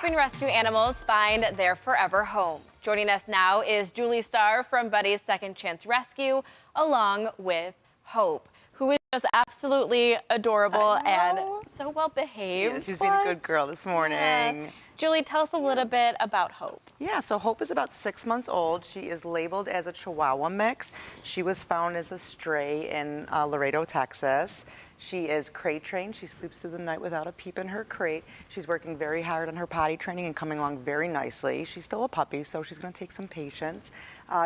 helping rescue animals find their forever home. Joining us now is Julie Starr from Buddy's Second Chance Rescue, along with Hope, who is just absolutely adorable and so well behaved. Yeah, she's been a good girl this morning. Yeah. Julie, tell us a little bit about Hope. Yeah, so Hope is about 6 months old. She is labeled as a Chihuahua mix. She was found as a stray in Laredo, Texas. She is crate trained. She sleeps through the night without a peep in her crate. She's working very hard on her potty training and coming along very nicely. She's still a puppy, so she's going to take some patience.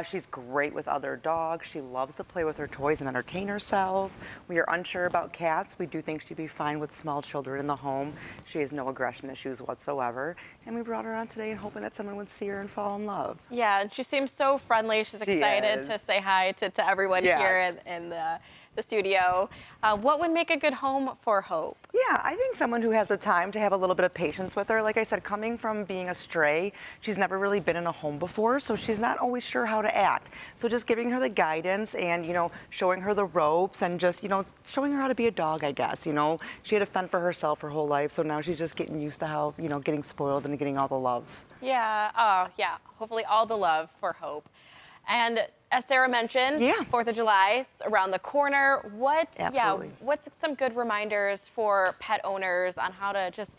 She's great with other dogs. She loves to play with her toys and entertain herself. We are unsure about cats. We do think she'd be fine with small children in the home. She has no aggression issues whatsoever. And we brought her on today hoping that someone would see her and fall in love. Yeah, and she seems so friendly. She's excited to say hi to everyone here in the studio. What would make a good home for Hope? Yeah, I think someone who has the time to have a little bit of patience with her. Like I said, coming from being a stray, she's never really been in a home before, so she's not always sure how to act. So just giving her the guidance and, showing her the ropes and just, showing her how to be a dog, I guess. She had to fend for herself her whole life, so now she's just getting used to how, getting spoiled and getting all the love. Yeah, yeah. Hopefully all the love for Hope. And as Sarah mentioned, 4th of July is around the corner. What's some good reminders for pet owners on how to just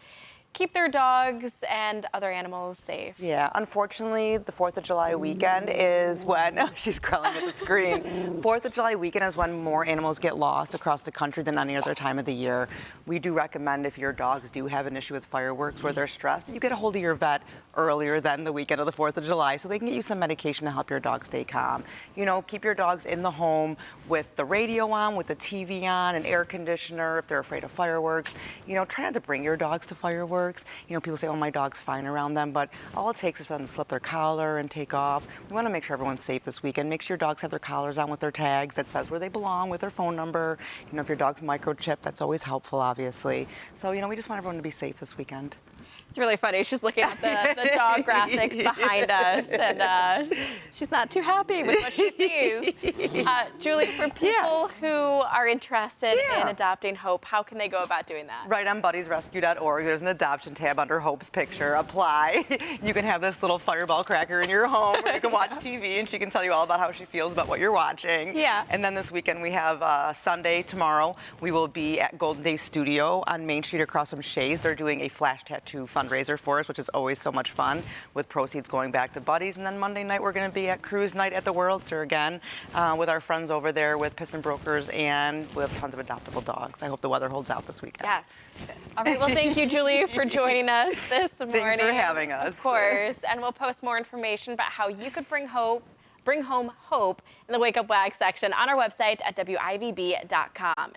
keep their dogs and other animals safe? Yeah, unfortunately, the 4th of July weekend is when, she's crawling at the screen. 4th of July weekend is when more animals get lost across the country than any other time of the year. We do recommend if your dogs do have an issue with fireworks where they're stressed, you get a hold of your vet earlier than the weekend of the 4th of July so they can get you some medication to help your dog stay calm. Keep your dogs in the home with the radio on, with the TV on, an air conditioner if they're afraid of fireworks. Try not to bring your dogs to fireworks. People say, oh, my dog's fine around them, but all it takes is for them to slip their collar and take off. We want to make sure everyone's safe this weekend. Make sure your dogs have their collars on with their tags that says where they belong, with their phone number. If your dog's microchipped, that's always helpful, obviously. So, we just want everyone to be safe this weekend. It's really funny. She's looking at the dog graphics behind us, and she's not too happy with what she sees. Julie, for people who are interested in adopting Hope, how can they go about doing that? Right on buddysrescue.org, there's an adoption tab under Hope's picture. Apply. You can have this little fireball cracker in your home, or you can watch TV, and she can tell you all about how she feels about what you're watching. Yeah. And then this weekend we have Sunday, tomorrow, we will be at Golden Day Studio on Main Street across from Shays. They're doing a flash tattoo fundraiser for us, which is always so much fun, with proceeds going back to Buddy's. And then Monday night we're going to be at Cruise Night at the Worldster again with our friends over there with Piston Brokers and with tons of adoptable dogs. I hope the weather holds out this weekend. Yes. All right. Well, thank you, Julie, for joining us this morning. Thanks for having us. Of course. And we'll post more information about how you could bring home Hope in the Wake Up WAG section on our website at WIVB.com.